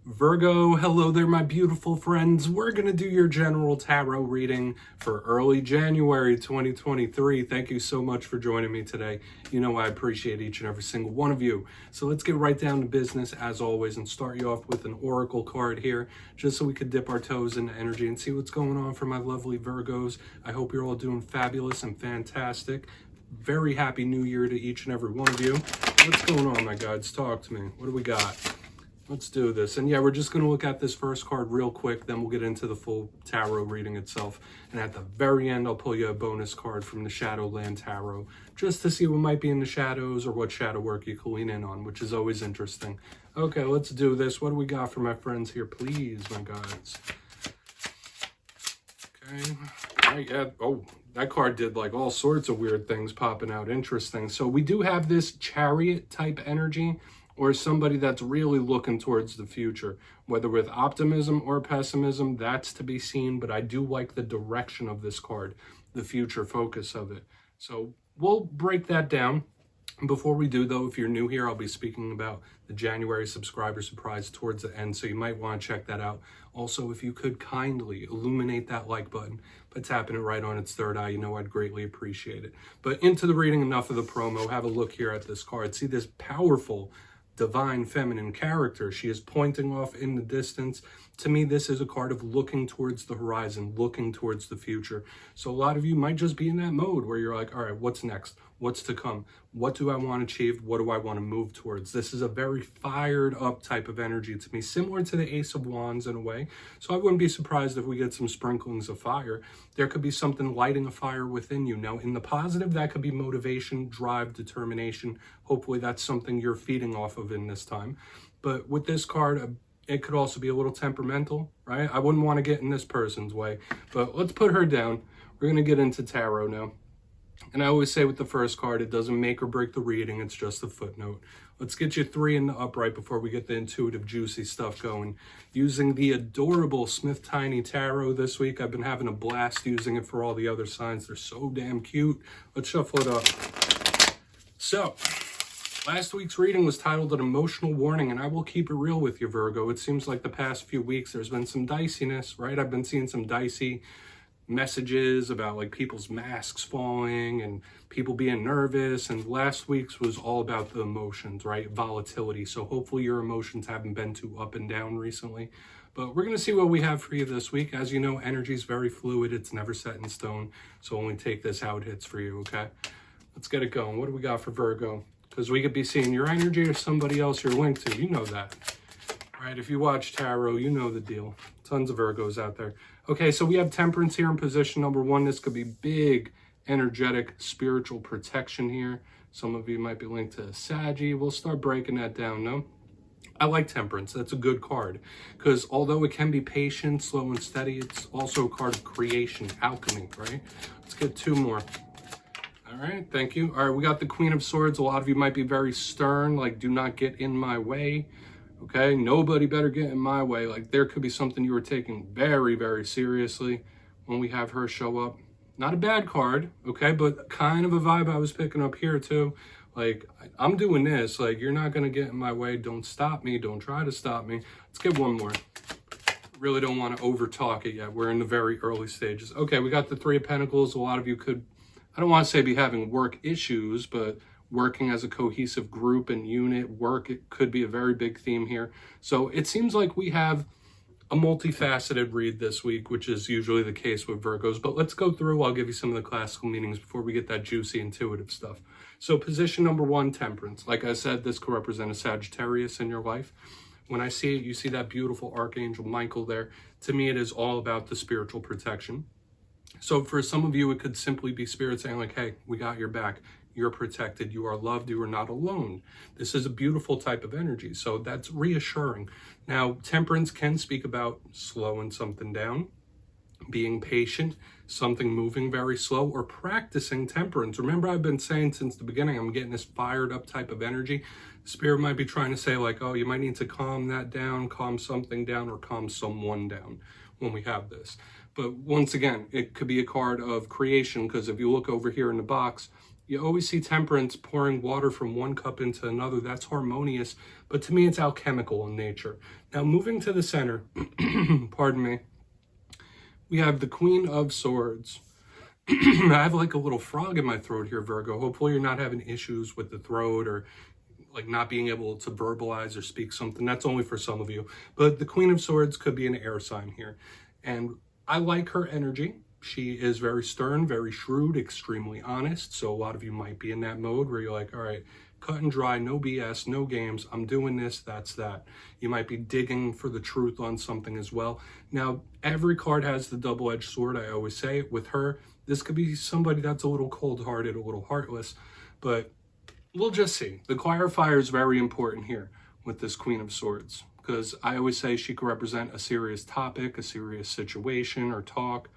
Virgo, hello there, my beautiful friends. We're going to do your general tarot reading for early January 2023. Thank you so much for joining me today. You know I appreciate each and every single one of you. So let's get right down to business as always and start you off with an oracle card here, just so we could dip our toes into energy and see what's going on for my lovely Virgos. I hope you're all doing fabulous and fantastic. Very happy new year to each and every one of you. What's going on, my guides? Talk to me. What do we got? Let's do this. And yeah, we're just going to look at this first card real quick, then we'll get into the full tarot reading itself. And at the very end, I'll pull you a bonus card from the Shadowland Tarot, just to see what might be in the shadows or what shadow work you can lean in on, which is always interesting. Okay, let's do this. What do we got for my friends here, please, my guys? Okay. All right, yeah. Oh, that card did like all sorts of weird things popping out. Interesting. So we do have this Chariot type energy, or somebody that's really looking towards the future, whether with optimism or pessimism, that's to be seen, but I do like the direction of this card, the future focus of it. So we'll break that down. Before we do, though, if you're new here, I'll be speaking about the January subscriber surprise towards the end, so you might want to check that out. Also, if you could kindly illuminate that like button by tapping it right on its third eye, you know I'd greatly appreciate it. But into the reading, enough of the promo. Have a look here at this card. See this powerful divine feminine character. She is pointing off in the distance. To me, this is a card of looking towards the horizon, looking towards the future. So a lot of you might just be in that mode where you're like, all right, what's next? What's to come? What do I want to achieve? What do I want to move towards? This is a very fired up type of energy to me, similar to the Ace of Wands in a way. So I wouldn't be surprised if we get some sprinklings of fire. There could be something lighting a fire within you. Now, in the positive, that could be motivation, drive, determination. Hopefully that's something you're feeding off of in this time. But with this card, it could also be a little temperamental, right? I wouldn't want to get in this person's way, but let's put her down. We're going to get into tarot now. And I always say with the first card, it doesn't make or break the reading. It's just a footnote. Let's get you 3 in the upright before we get the intuitive, juicy stuff going. Using the adorable Smith Tiny Tarot this week. I've been having a blast using it for all the other signs. They're so damn cute. Let's shuffle it up. So, last week's reading was titled An Emotional Warning, and I will keep it real with you, Virgo. It seems like the past few weeks there's been some diciness, right? I've been seeing some dicey messages about like people's masks falling and people being nervous, and last week's was all about the emotions, right? Volatility. So hopefully your emotions haven't been too up and down recently, but we're going to see what we have for you this week. As you know, energy is very fluid. It's never set in stone, so only take this how it hits for you. Okay, let's get it going. What do we got for Virgo? Because we could be seeing your energy or somebody else you're linked to. You know that, right? If you watch tarot, you know the deal. Tons of Virgos out there. Okay, so we have Temperance here in position number 1. This could be big, energetic, spiritual protection here. Some of you might be linked to Saggy. We'll start breaking that down, no? I like Temperance. That's a good card. Because although it can be patient, slow, and steady, it's also a card of creation, alchemy, right? Let's get 2 more. All right, thank you. All right, we got the Queen of Swords. A lot of you might be very stern, like, do not get in my way. Okay, nobody better get in my way. Like, there could be something you were taking very, very seriously when we have her show up. Not a bad card, okay, but kind of a vibe I was picking up here too. Like, I'm doing this. Like, you're not going to get in my way. Don't stop me. Don't try to stop me. Let's get 1 more. Really don't want to over-talk it yet. We're in the very early stages. Okay, we got the 3 of Pentacles. A lot of you could, I don't want to say be having work issues, but working as a cohesive group and unit, it could be a very big theme here. So it seems like we have a multifaceted read this week, which is usually the case with Virgos. But let's go through. I'll give you some of the classical meanings before we get that juicy intuitive stuff. So position number 1, Temperance. Like I said, this could represent a Sagittarius in your life. When I see it, you see that beautiful Archangel Michael there. To me, it is all about the spiritual protection. So for some of you, it could simply be Spirit saying like, hey, we got your back. You're protected. You are loved. You are not alone. This is a beautiful type of energy. So that's reassuring. Now, Temperance can speak about slowing something down, being patient, something moving very slow, or practicing temperance. Remember, I've been saying since the beginning, I'm getting this fired up type of energy. Spirit might be trying to say like, oh, you might need to calm that down, calm something down, or calm someone down when we have this. But once again, it could be a card of creation, because if you look over here in the box, You always see temperance pouring water from one cup into another. That's harmonious, but to me, it's alchemical in nature. Now, moving to the center, pardon me, we have the Queen of Swords. I have like a little frog in my throat here, Virgo. Hopefully you're not having issues with the throat or like not being able to verbalize or speak something. That's only for some of you. But the Queen of Swords could be an air sign here. And I like her energy. She is very stern, very shrewd, extremely honest. So a lot of you might be in that mode where you're like, all right, cut and dry, no BS, no games. I'm doing this, that's that. You might be digging for the truth on something as well. Now, every card has the double-edged sword, I always say. With her, this could be somebody that's a little cold-hearted, a little heartless, but we'll just see. The clarifier is very important here with this Queen of Swords, because I always say she could represent a serious topic, a serious situation or talk,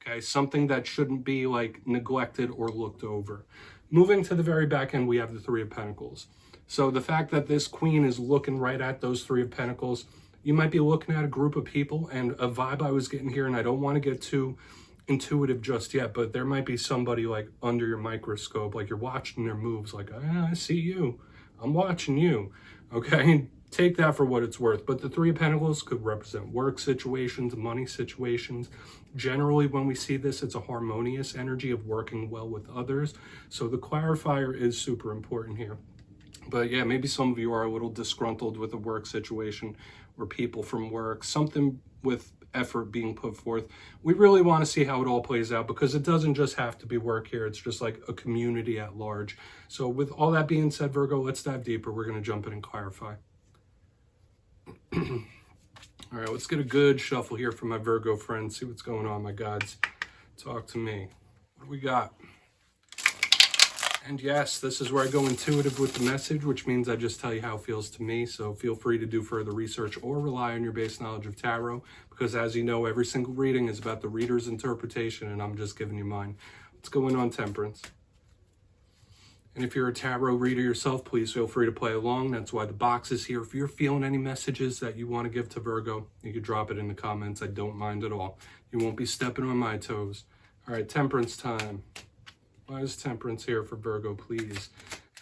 okay? Something that shouldn't be like neglected or looked over. Moving to the very back end, we have the Three of Pentacles. So the fact that this queen is looking right at those Three of Pentacles, you might be looking at a group of people, and a vibe I was getting here, and I don't want to get too intuitive just yet, but there might be somebody like under your microscope, like you're watching their moves, like, I see you, I'm watching you, okay? Take that for what it's worth. But the Three of Pentacles could represent work situations, money situations. Generally, when we see this, it's a harmonious energy of working well with others. So the clarifier is super important here. But yeah, maybe some of you are a little disgruntled with a work situation or people from work, something with effort being put forth. We really want to see how it all plays out, because it doesn't just have to be work here. It's just like a community at large. So with all that being said, Virgo, let's dive deeper. We're going to jump in and clarify. All right, let's get a good shuffle here for my Virgo friends. See what's going on, my gods. Talk to me. What do we got? And yes, this is where I go intuitive with the message, which means I just tell you how it feels to me. So feel free to do further research or rely on your base knowledge of tarot, because as you know, every single reading is about the reader's interpretation, and I'm just giving you mine. What's going on, Temperance? And if you're a tarot reader yourself, please feel free to play along. That's why the box is here. If you're feeling any messages that you want to give to Virgo, you can drop it in the comments. I don't mind at all. You won't be stepping on my toes. All right, Temperance time. Why is Temperance here for Virgo, please?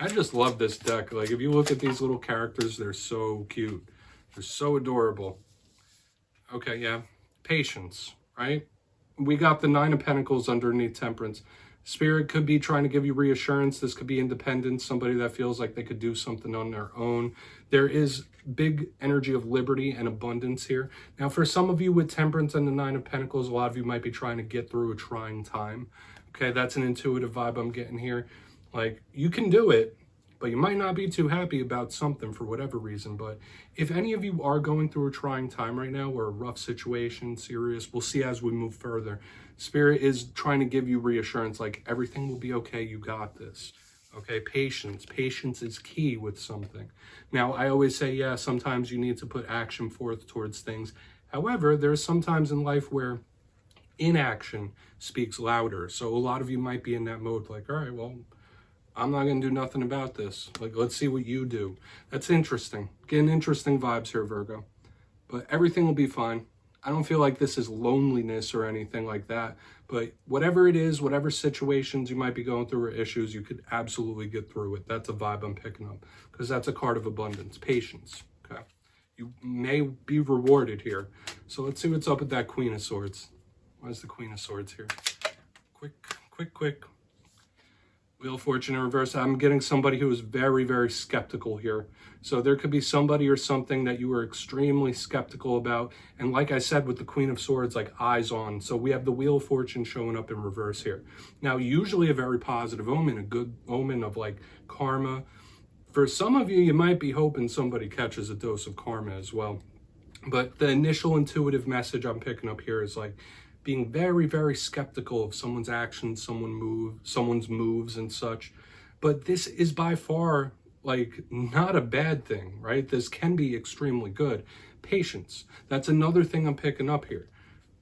I just love this deck. Like, if you look at these little characters, they're so cute. They're so adorable. Okay, yeah. Patience, right? We got the Nine of Pentacles underneath Temperance. Spirit could be trying to give you reassurance. This could be independence, somebody that feels like they could do something on their own. There is big energy of liberty and abundance here. Now, for some of you with Temperance and the Nine of Pentacles, a lot of you might be trying to get through a trying time. Okay, that's an intuitive vibe I'm getting here. Like, you can do it, but you might not be too happy about something for whatever reason. But if any of you are going through a trying time right now, or a rough situation, serious, we'll see as we move further. Spirit is trying to give you reassurance, like everything will be okay, you got this. Okay, patience. Patience is key with something. Now, I always say, yeah, sometimes you need to put action forth towards things. However, there's sometimes in life where inaction speaks louder. So a lot of you might be in that mode, like, all right, well, I'm not going to do nothing about this. Like, let's see what you do. That's interesting. Getting interesting vibes here, Virgo. But everything will be fine. I don't feel like this is loneliness or anything like that. But whatever it is, whatever situations you might be going through or issues, you could absolutely get through it. That's a vibe I'm picking up, because that's a card of abundance, patience. Okay, you may be rewarded here. So let's see what's up with that Queen of Swords. Why is the Queen of Swords here? Quick. Wheel of Fortune in reverse. I'm getting somebody who is very, very skeptical here. So there could be somebody or something that you were extremely skeptical about. And like I said, with the Queen of Swords, like eyes on. So we have the Wheel of Fortune showing up in reverse here. Now, usually a very positive omen, a good omen of like karma. For some of you, you might be hoping somebody catches a dose of karma as well. But the initial intuitive message I'm picking up here is like, being very, very skeptical of someone's actions, someone's moves and such. But this is by far like not a bad thing, right? This can be extremely good. Patience. That's another thing I'm picking up here.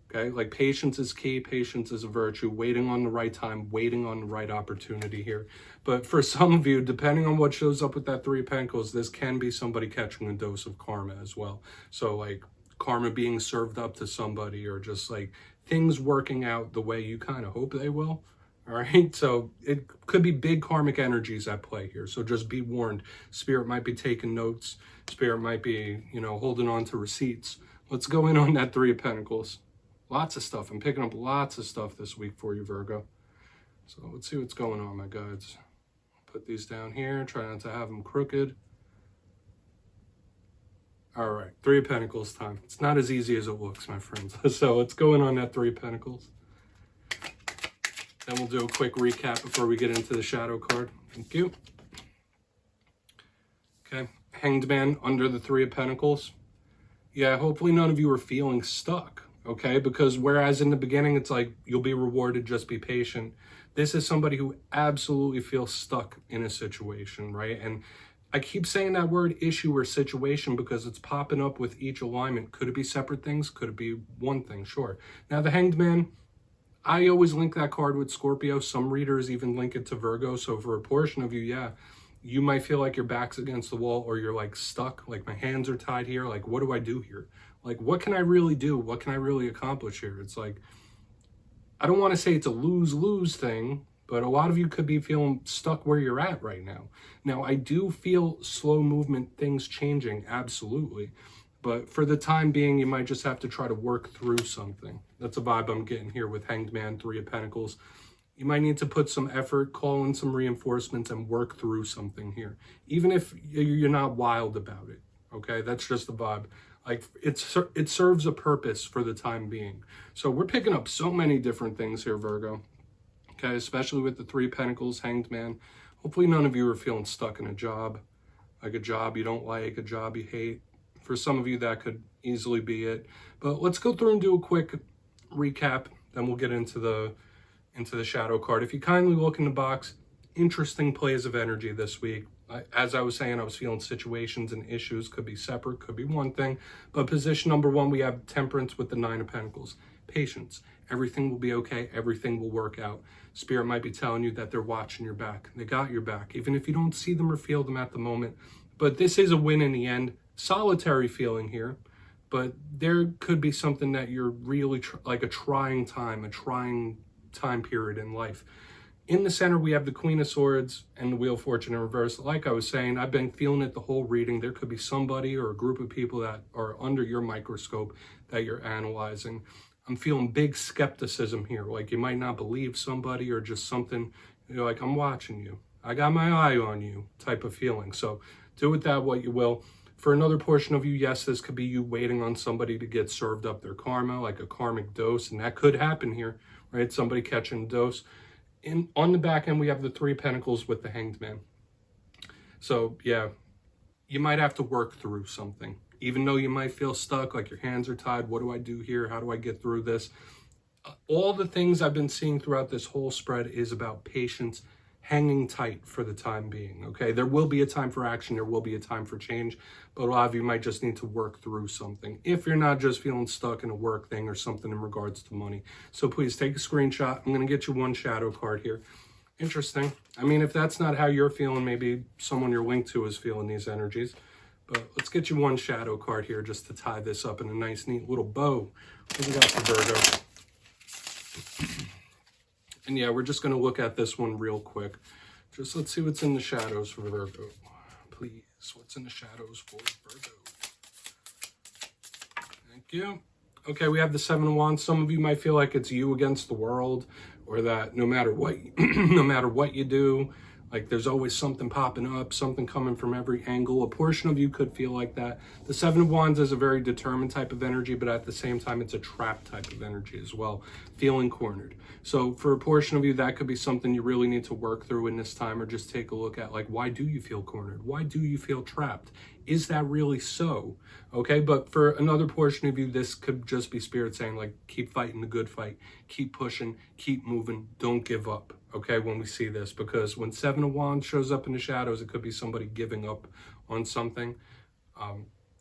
Okay, like patience is key. Patience is a virtue. Waiting on the right time, waiting on the right opportunity here. But for some of you, depending on what shows up with that Three of Pentacles, this can be somebody catching a dose of karma as well. So like karma being served up to somebody, or just like things working out the way you kind of hope they will. All right, so it could be big karmic energies at play here. So just be warned. Spirit might be taking notes. Spirit might be, holding on to receipts. Let's go in on that Three of Pentacles. Lots of stuff. I'm picking up lots of stuff this week for you, Virgo. So let's see what's going on, my guides. Put these down here. Try not to have them crooked. All right, Three of Pentacles time. It's not as easy as it looks, my friends. So let's go in on that Three of Pentacles. Then we'll do a quick recap before we get into the shadow card. Thank you. Okay, Hanged Man under the Three of Pentacles. Yeah, hopefully none of you are feeling stuck, okay? Because whereas in the beginning it's like, you'll be rewarded, just be patient. This is somebody who absolutely feels stuck in a situation, right? And I keep saying that word issue or situation because it's popping up with each alignment. Could it be separate things? Could it be one thing? Sure. Now the Hanged Man, I always link that card with Scorpio. Some readers even link it to Virgo. So for a portion of you, yeah, you might feel like your back's against the wall or you're like stuck, like my hands are tied here. Like, what do I do here? Like, what can I really do? What can I really accomplish here? It's like, I don't want to say it's a lose-lose thing, but a lot of you could be feeling stuck where you're at right now. Now, I do feel slow movement, things changing, absolutely. But for the time being, you might just have to try to work through something. That's a vibe I'm getting here with Hanged Man, Three of Pentacles. You might need to put some effort, call in some reinforcements, and work through something here. Even if you're not wild about it, okay? That's just the vibe. Like, it serves a purpose for the time being. So we're picking up so many different things here, Virgo. Okay, especially with the Three of Pentacles, Hanged Man. Hopefully none of you are feeling stuck in a job. Like a job you don't like, a job you hate. For some of you, that could easily be it. But let's go through and do a quick recap. Then we'll get into the shadow card. If you kindly look in the box, interesting plays of energy this week. As I was saying, I was feeling situations and issues. Could be separate, could be one thing. But position number one, we have Temperance with the Nine of Pentacles. Patience. Everything will be okay. Everything will work out. Spirit might be telling you that they're watching your back. They got your back, even if you don't see them or feel them at the moment. But this is a win in the end. Solitary feeling here, but there could be something that you're really like a trying time period in life. In the center, we have the Queen of Swords and the Wheel of Fortune in reverse. Like I was saying, I've been feeling it the whole reading. There could be somebody or a group of people that are under your microscope that you're analyzing. I'm feeling big skepticism here. Like you might not believe somebody or just something, like I'm watching you. I got my eye on you type of feeling. So do with that what you will. For another portion of you, yes, this could be you waiting on somebody to get served up their karma, like a karmic dose, and that could happen here, right? Somebody catching a dose. On the back end, we have the Three of Pentacles with the Hanged Man. So, yeah, you might have to work through something. Even though you might feel stuck, like your hands are tied, what do I do here? How do I get through this? All the things I've been seeing throughout this whole spread is about patience, hanging tight for the time being, okay? There will be a time for action, there will be a time for change, but a lot of you might just need to work through something if you're not just feeling stuck in a work thing or something in regards to money. So please take a screenshot. I'm gonna get you one shadow card here. Interesting. I mean, if that's not how you're feeling, maybe someone you're linked to is feeling these energies. But let's get you one shadow card here just to tie this up in a nice, neat little bow. What do we got for Virgo? And yeah, we're just going to look at this one real quick. Just let's see what's in the shadows for Virgo. Please, what's in the shadows for Virgo? Thank you. Okay, we have the Seven of Wands. Some of you might feel like it's you against the world, or that no matter what, no matter what you do, like there's always something popping up, something coming from every angle. A portion of you could feel like that. The Seven of Wands is a very determined type of energy, but at the same time, it's a trap type of energy as well, feeling cornered. So for a portion of you, that could be something you really need to work through in this time, or just take a look at, like, why do you feel cornered? Why do you feel trapped? Is that really so? Okay, but for another portion of you, this could just be Spirit saying, like, keep fighting the good fight, keep pushing, keep moving, don't give up. Okay, when we see this, because when Seven of Wands shows up in the shadows, it could be somebody giving up on something.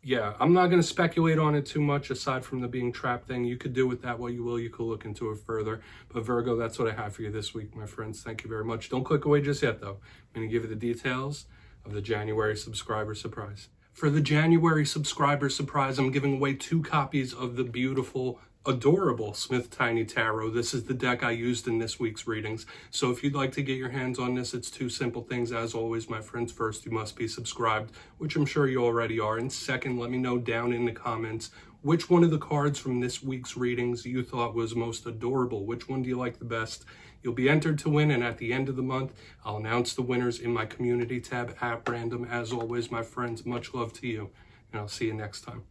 Yeah, I'm not going to speculate on it too much aside from the being trapped thing. You could do with that what you will. You could look into it further. But Virgo, that's what I have for you this week, my friends. Thank you very much. Don't click away just yet, though. I'm going to give you the details of the January subscriber surprise. For the January subscriber surprise, I'm giving away 2 copies of the beautiful adorable Smith Tiny Tarot. This is the deck I used in this week's readings. So if you'd like to get your hands on this, it's two simple things. As always, my friends, first, you must be subscribed, which I'm sure you already are. And second, let me know down in the comments which one of the cards from this week's readings you thought was most adorable. Which one do you like the best? You'll be entered to win, and at the end of the month, I'll announce the winners in my community tab at random. As always, my friends, much love to you, and I'll see you next time.